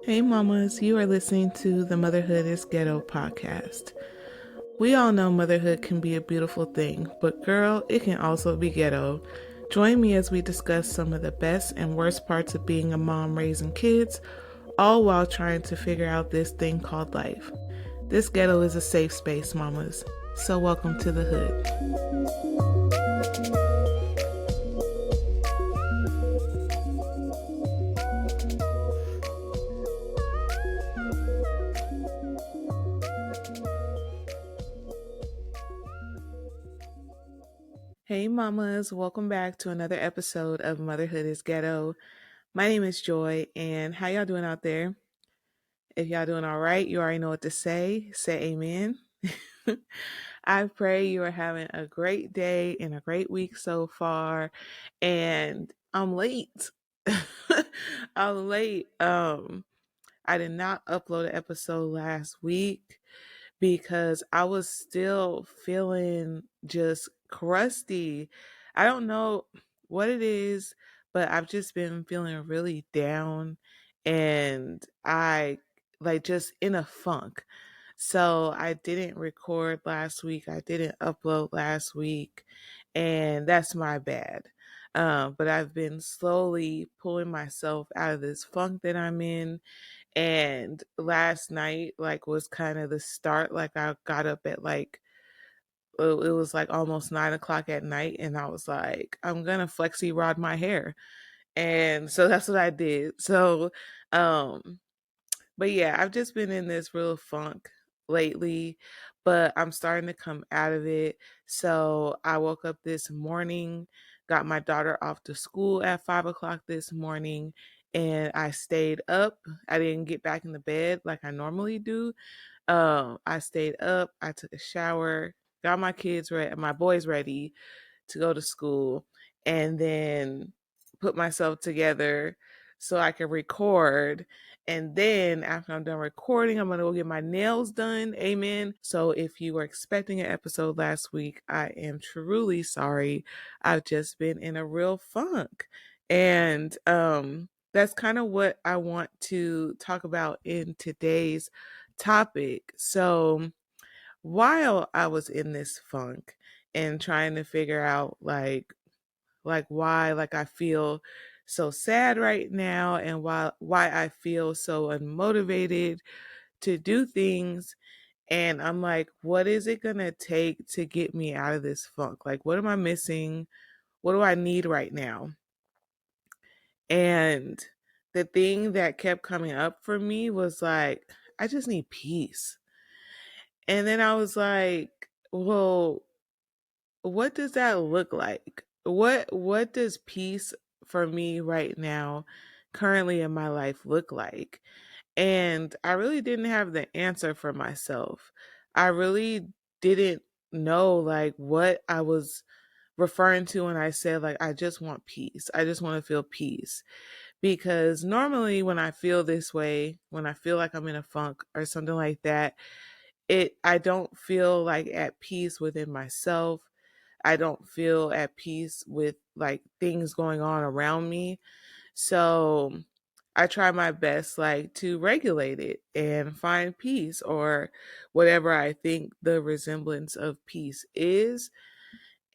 Hey mamas, you are listening to the Motherhood is Ghetto podcast. We all know motherhood can be a beautiful thing, but girl, it can also be ghetto. Join me as we discuss some of the best and worst parts of being a mom raising kids, all while trying to figure out this thing called life. This ghetto is a safe space, mamas. So welcome to the hood. Hey mamas, welcome back to another episode of Motherhood is Ghetto. My name is Joy, and how y'all doing out there? If y'all doing all right, you already know what to say. Say amen. I pray you are having a great day and a great week so far. And I'm late. I'm late. I did not upload an episode last week because I was still feeling just crusty. I don't know what it is, but I've just been feeling really down and I like just in a funk. So I didn't record last week. I didn't upload last week, and that's my bad. But I've been slowly pulling myself out of this funk that I'm in, and last night was kind of the start. Like I got up at it was like almost 9 o'clock at night, and I was like, I'm gonna flexi rod my hair. And so that's what I did. So um but yeah, I've just been in this real funk lately, but I'm starting to come out of it. So I woke up this morning, got my daughter off to school at 5 o'clock this morning, and I stayed up. I didn't get back in the bed like I normally do. I stayed up, I took a shower, got my kids ready, my boys ready to go to school, and then put myself together so I can record. And then after I'm done recording, I'm going to go get my nails done. Amen. So if you were expecting an episode last week, I am truly sorry. I've just been in a real funk. And that's kind of what I want to talk about in today's topic. So while I was in this funk and trying to figure out why I feel so sad right now, and why I feel so unmotivated to do things, and I'm like, what is it going to take to get me out of this funk? Like, what am I missing? What do I need right now? And the thing that kept coming up for me was like, I just need peace. And then I was like, well, what does that look like? What does peace for me right now currently in my life look like? And I really didn't have the answer for myself. I really didn't know what I was referring to when I said I just want peace. I just want to feel peace. Because normally when I feel this way, when I feel like I'm in a funk or something like that, I don't feel at peace within myself. I don't feel at peace with things going on around me. So I try my best to regulate it and find peace, or whatever I think the resemblance of peace is.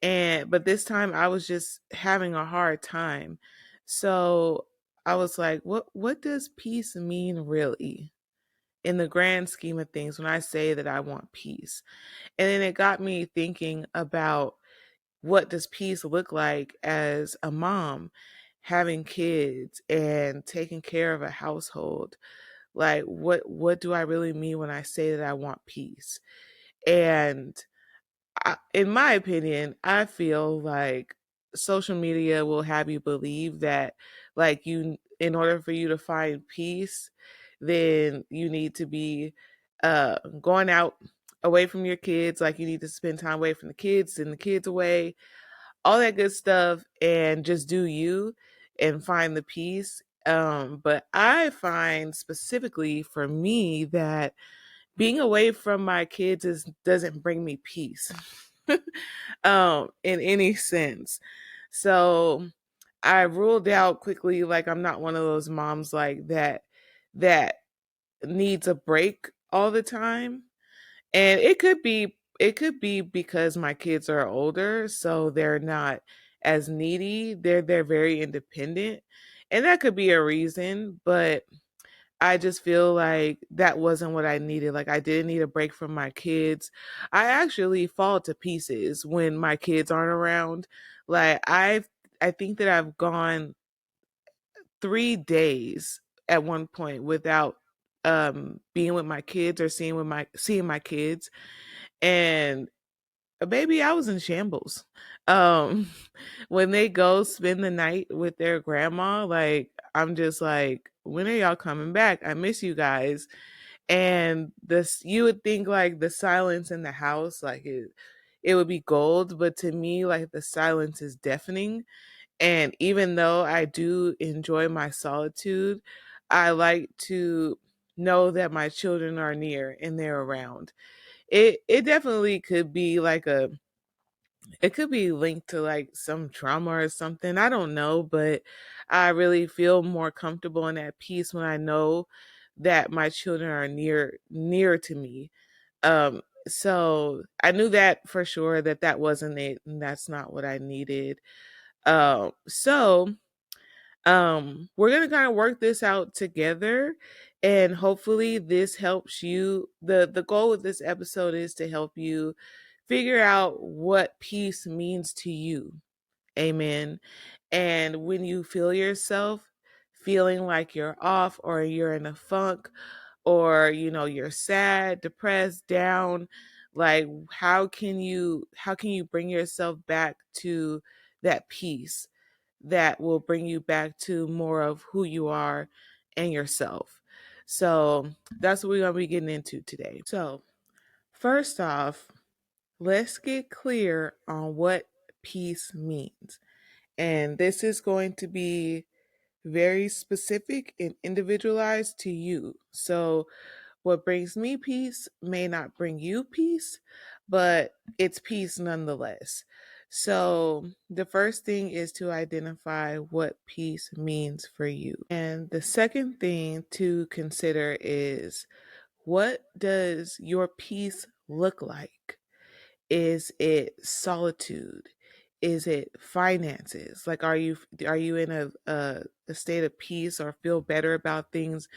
But this time I was just having a hard time. So I was like, what does peace mean really in the grand scheme of things when I say that I want peace? And then it got me thinking about, what does peace look like as a mom, having kids and taking care of a household? Like what do I really mean when I say that I want peace? And in my opinion, I feel like social media will have you believe that in order for you to find peace, then you need to be going out away from your kids. Like you need to spend time away from the kids, and the kids away, all that good stuff, and just do you and find the peace. But I find specifically for me that being away from my kids doesn't bring me peace in any sense. So I ruled out quickly, I'm not one of those moms that needs a break all the time. And it could be because my kids are older, so they're not as needy. They're very independent. And that could be a reason, but I just feel like that wasn't what I needed. Like I didn't need a break from my kids. I actually fall to pieces when my kids aren't around. Like I think that I've gone 3 days at one point without being with my kids or seeing my kids. And baby, I was in shambles. Um when they go spend the night with their grandma, like I'm just like, when are y'all coming back? I miss you guys. And this, you would think like the silence in the house, like it would be gold, but to me, like the silence is deafening. And even though I do enjoy my solitude, I like to know that my children are near and they're around. It definitely could be like a it could be linked to like some trauma or something. I don't know, but I really feel more comfortable and at peace when I know that my children are near to me. So I knew that for sure that that wasn't it, and that's not what I needed. So we're gonna kind of work this out together, and hopefully this helps you. The goal of this episode is to help you figure out what peace means to you. Amen. And when you feel yourself feeling like you're off or you're in a funk, or you're sad, depressed, down, like how can you bring yourself back to that peace that will bring you back to more of who you are and yourself? So that's what we're going to be getting into today. So first off, let's get clear on what peace means. And this is going to be very specific and individualized to you. So what brings me peace may not bring you peace, but it's peace nonetheless. So, the first thing is to identify what peace means for you. And the second thing to consider is, what does your peace look like? Is it solitude? Is it finances? Like, are you in a state of peace or feel better about things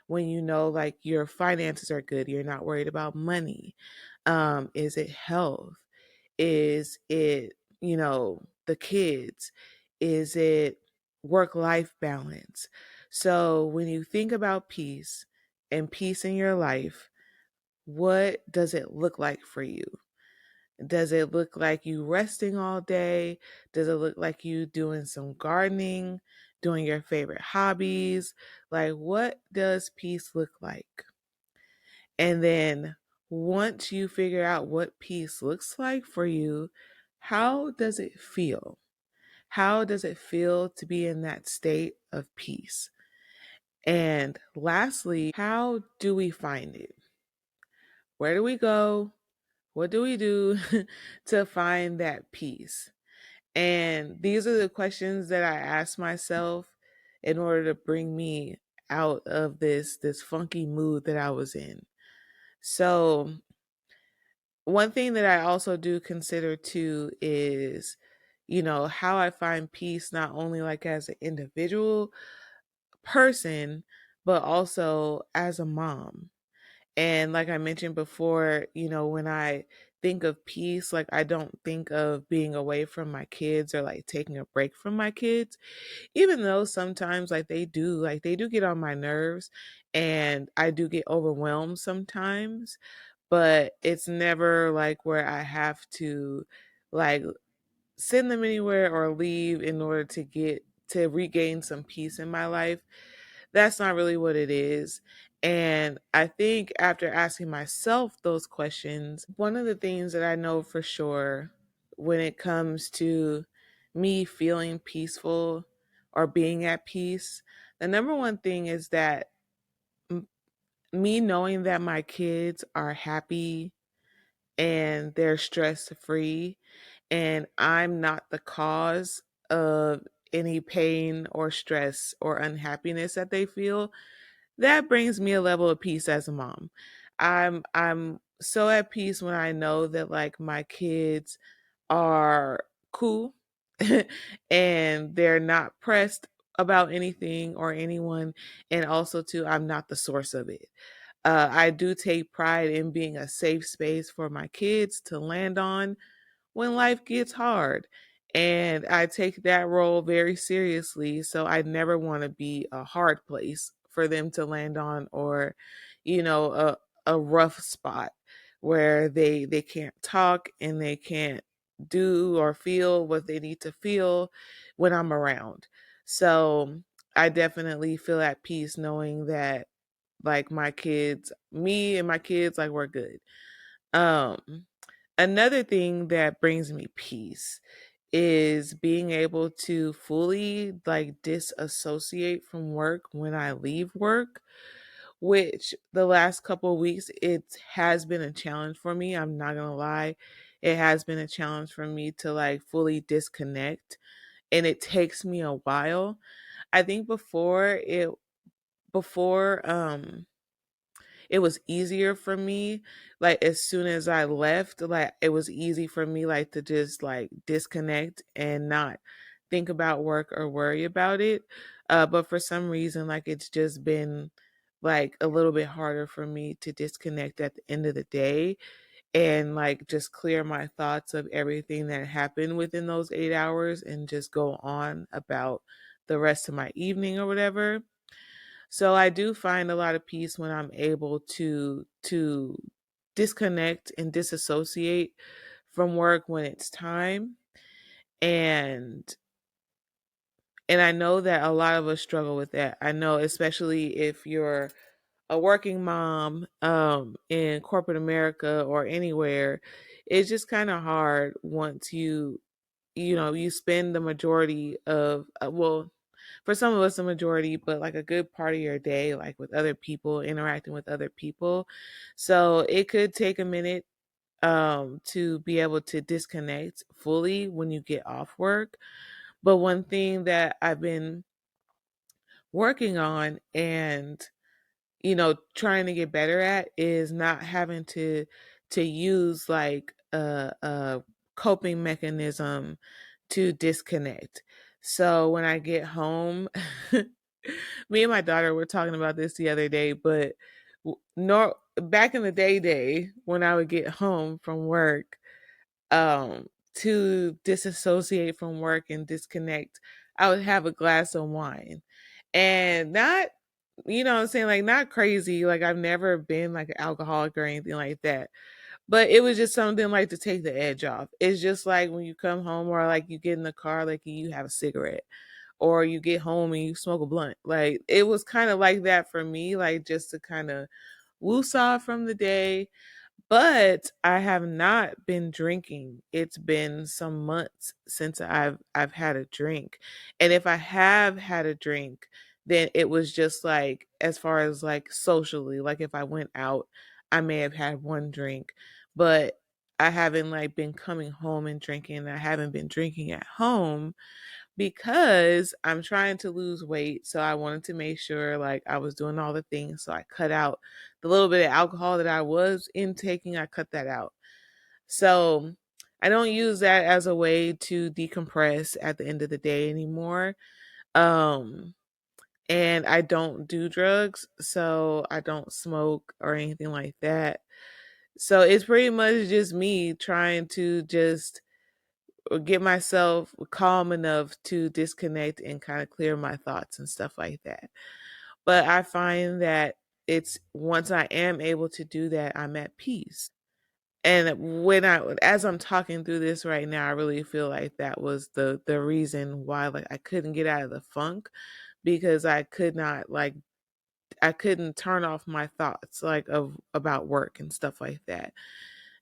when you know like your finances are good? You're not worried about money. Is it health? Is it, the kids? Is it work life balance? So when you think about peace and peace in your life, what does it look like for you? Does it look like you resting all day? Does it look like you doing some gardening, doing your favorite hobbies? Like, what does peace look like? And then once you figure out what peace looks like for you, how does it feel? How does it feel to be in that state of peace? And lastly, how do we find it? Where do we go? What do we do to find that peace? And these are the questions that I ask myself in order to bring me out of this funky mood that I was in. So, one thing that I also do consider too is, how I find peace not only like as an individual person, but also as a mom. And like I mentioned before, when I think of peace, like I don't think of being away from my kids or like taking a break from my kids, even though sometimes like they do get on my nerves and I do get overwhelmed sometimes, but it's never like where I have to like send them anywhere or leave in order to regain some peace in my life. That's not really what it is. And I think after asking myself those questions, one of the things that I know for sure when it comes to me feeling peaceful or being at peace, the number one thing is that me knowing that my kids are happy and they're stress free, and I'm not the cause of any pain or stress or unhappiness that they feel. that brings me a level of peace as a mom. I'm so at peace when I know that like my kids are cool and they're not pressed about anything or anyone, and also too I'm not the source of it. I do take pride in being a safe space for my kids to land on when life gets hard. And I take that role very seriously. So I never want to be a hard place for them to land on, or, a rough spot where they can't talk and they can't do or feel what they need to feel when I'm around. So I definitely feel at peace knowing that like my kids, me and my kids, like we're good. Um Another thing that brings me peace is being able to fully like disassociate from work when I leave work, which the last couple of weeks it has been a challenge for me. I'm not going to lie. It has been a challenge for me to like fully disconnect, and it takes me a while. I think before it was easier for me, like as soon as I left, like it was easy for me like to just like disconnect and not think about work or worry about it. But for some reason like it's just been like a little bit harder for me to disconnect at the end of the day and like just clear my thoughts of everything that happened within those 8 hours and just go on about the rest of my evening or whatever. So I do find a lot of peace when I'm able to disconnect and disassociate from work when it's time. And I know that a lot of us struggle with that. I know especially if you're a working mom in corporate America or anywhere, it's just kind of hard once you spend the majority of well, for some of us a majority, but like a good part of your day like with other people, interacting with other people. So it could take a minute to be able to disconnect fully when you get off work. But one thing that I've been working on and trying to get better at is not having to use like a coping mechanism to disconnect. So when I get home, me and my daughter were talking about this the other day, but no, back in the day when I would get home from work, to disassociate from work and disconnect, I would have a glass of wine. And not, what I'm saying, like not crazy. Like I've never been like an alcoholic or anything like that. But it was just something like to take the edge off. It's just like when you come home or like you get in the car, like you have a cigarette or you get home and you smoke a blunt. Like it was kind of like that for me, like just to kind of woosah from the day. But I have not been drinking. It's been some months since I've had a drink. And if I have had a drink, then it was just like as far as like socially, like if I went out, I may have had one drink, but I haven't like been coming home and drinking. I haven't been drinking at home because I'm trying to lose weight. So I wanted to make sure like I was doing all the things. So I cut out the little bit of alcohol that I was intaking, I cut that out. So I don't use that as a way to decompress at the end of the day anymore. Um and I don't do drugs, so I don't smoke or anything like that. So it's pretty much just me trying to just get myself calm enough to disconnect and kind of clear my thoughts and stuff like that. But I find that it's once I am able to do that, I'm at peace. And as I'm talking through this right now, I really feel like that was the reason why like I couldn't get out of the funk, because I couldn't turn off my thoughts like of about work and stuff like that,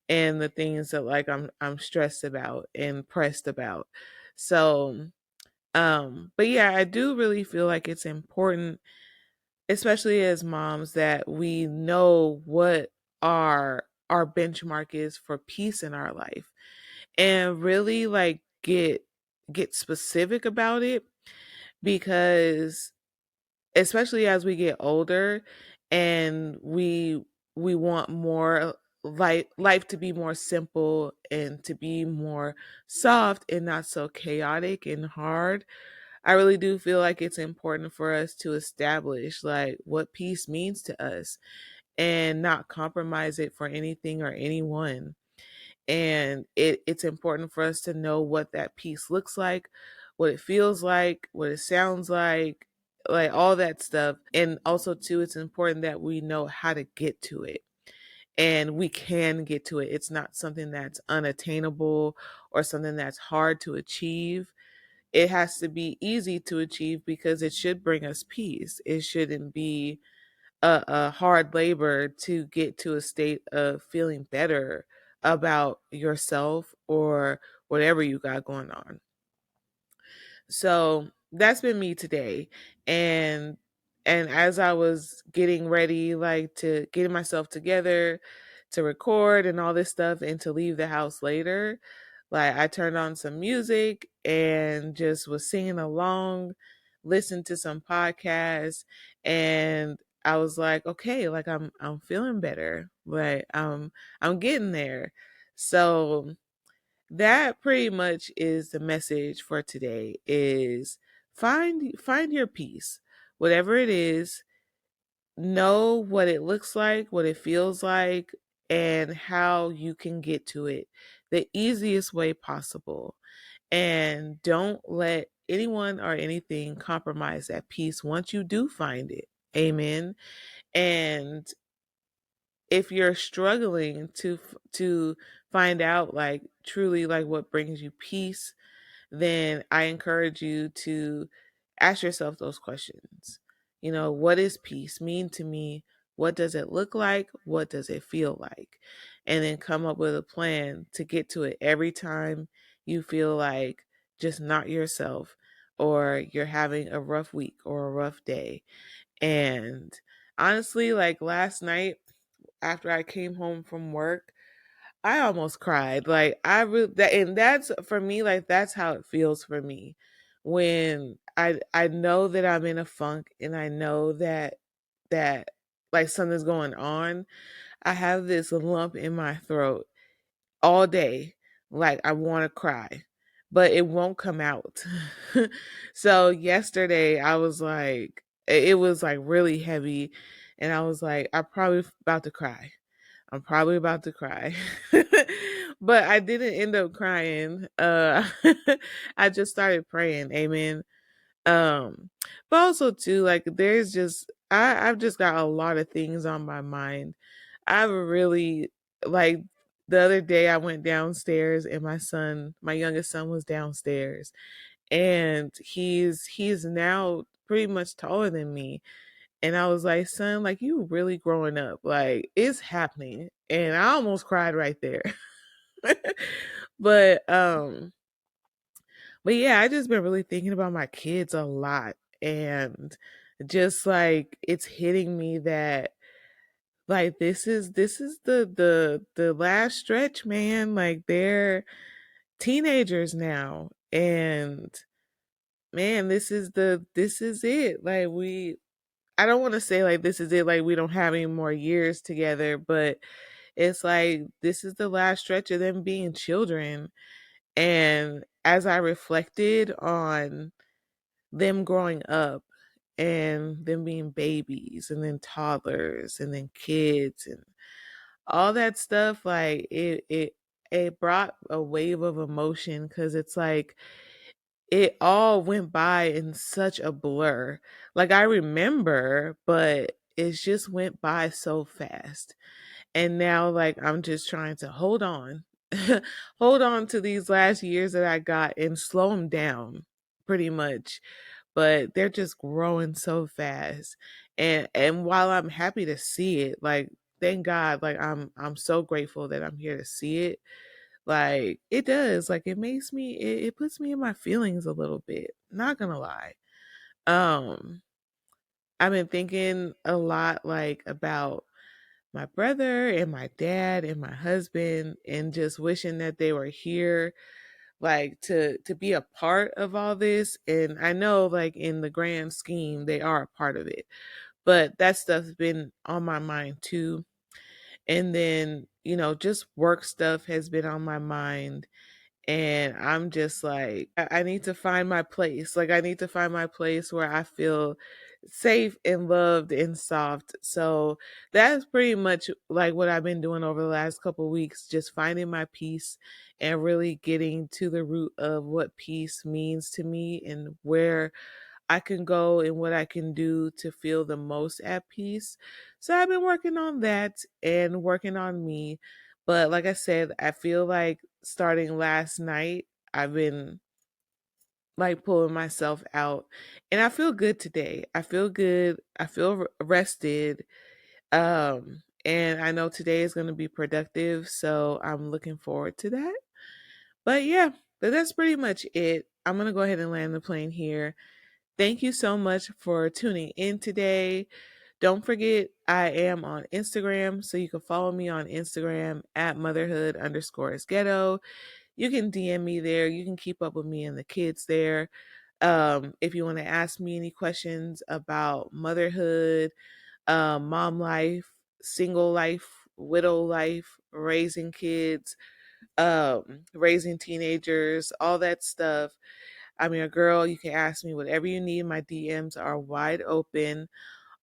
and the things that like I'm stressed about and pressed about. So, but yeah, I do really feel like it's important, especially as moms, that we know what our benchmark is for peace in our life and really like get specific about it, because especially as we get older and we want more life to be more simple and to be more soft and not so chaotic and hard. I really do feel like it's important for us to establish like what peace means to us and not compromise it for anything or anyone. And it's important for us to know what that peace looks like, what it feels like, what it sounds like all that stuff. And also too, it's important that we know how to get to it, and we can get to it. It's not something that's unattainable or something that's hard to achieve. It has to be easy to achieve because it should bring us peace. It shouldn't be a hard labor to get to a state of feeling better about yourself or whatever you got going on. So that's been me today. And as I was getting ready, like to getting myself together to record and all this stuff and to leave the house later, like I turned on some music and just was singing along, listened to some podcasts, and I was like, okay, like I'm feeling better. Like I'm getting there. So that pretty much is the message for today is find your peace, whatever it is. Know what it looks like, what it feels like, and how you can get to it the easiest way possible. And don't let anyone or anything compromise that peace once you do find it. Amen. And if you're struggling to find out like truly like what brings you peace, then I encourage you to ask yourself those questions. You know, what does peace mean to me? What does it look like? What does it feel like? And then come up with a plan to get to it every time you feel like just not yourself, or you're having a rough week or a rough day. And honestly, like last night after I came home from work, I almost cried. Like I really that, and that's for me. Like that's how it feels for me when I know that I'm in a funk and I know that like something's going on. I have this lump in my throat all day. Like I want to cry, but it won't come out. So yesterday I was like, it was like really heavy, and I was like, I'm probably about to cry. I'm probably about to cry. But I didn't end up crying. I just started praying. Amen. Um but also too, like there's just I've just got a lot of things on my mind. I've really like the other day I went downstairs and my youngest son was downstairs, and he's now pretty much taller than me. And I was like, son, like you really growing up. Like it's happening. And I almost cried right there. but um but yeah, I just been really thinking about my kids a lot, and just like it's hitting me that like this is the last stretch, man. Like they're teenagers now, and man, this is it. Like I don't want to say like this is it, like we don't have any more years together, but it's like this is the last stretch of them being children. And as I reflected on them growing up and them being babies and then toddlers and then kids and all that stuff, like it brought a wave of emotion, because it's like it all went by in such a blur. Like I remember, but it just went by so fast. And now like I'm just trying to hold on. Hold on to these last years that I got and slow them down pretty much. But they're just growing so fast. And while I'm happy to see it, like thank God, like I'm so grateful that I'm here to see it. Like it does, like it makes me it puts me in my feelings a little bit, not gonna lie. um I've been thinking a lot like about my brother and my dad and my husband, and just wishing that they were here. like to be a part of all this. And I know like in the grand scheme they are a part of it, but that stuff's been on my mind too. And then, just work stuff has been on my mind. And I'm just like, I need to find my place. Like, I need to find my place where I feel safe and loved and soft. So that's pretty much like what I've been doing over the last couple of weeks, just finding my peace and really getting to the root of what peace means to me and where I can go and what I can do to feel the most at peace. So I've been working on that and working on me. But like I said, I feel like starting last night, I've been like pulling myself out, and I feel good today. I feel good. I feel rested. And I know today is going to be productive, so I'm looking forward to that. But yeah, but that's pretty much it. I'm going to go ahead and land the plane here. Thank you so much for tuning in today. Don't forget, I am on Instagram, so you can follow me on Instagram at motherhood_ghetto. You can DM me there. You can keep up with me and the kids there. If you want to ask me any questions about motherhood, mom life, single life, widow life, raising kids, raising teenagers, all that stuff. I'm your girl. You can ask me whatever you need. My DMs are wide open.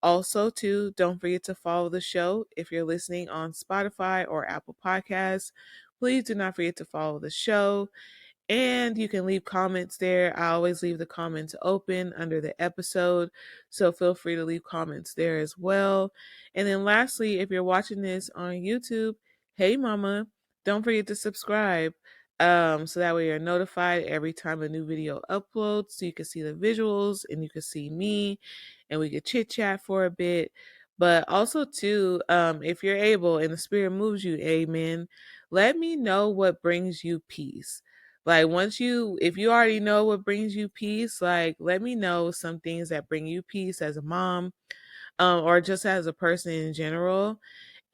Also, too, don't forget to follow the show. If you're listening on Spotify or Apple Podcasts, please do not forget to follow the show. And you can leave comments there. I always leave the comments open under the episode, so feel free to leave comments there as well. And then lastly, if you're watching this on YouTube, hey mama, don't forget to subscribe. So that way you're notified every time a new video uploads, so you can see the visuals and you can see me and we could chit chat for a bit. But also too, if you're able and the spirit moves you, amen, let me know what brings you peace. Like if you already know what brings you peace, like let me know some things that bring you peace as a mom, or just as a person in general.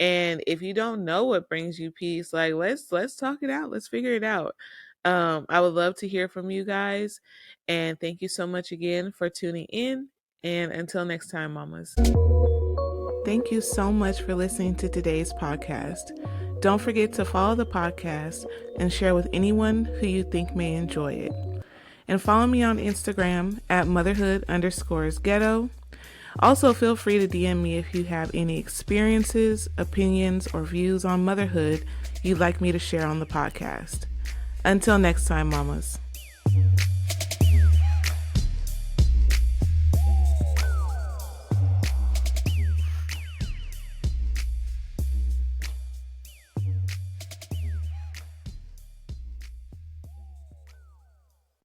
And if you don't know what brings you peace, like let's talk it out. Let's figure it out. I would love to hear from you guys. And thank you so much again for tuning in. And until next time, mamas. Thank you so much for listening to today's podcast. Don't forget to follow the podcast and share with anyone who you think may enjoy it. And follow me on Instagram at motherhood_ghetto. Also, feel free to DM me if you have any experiences, opinions, or views on motherhood you'd like me to share on the podcast. Until next time, mamas.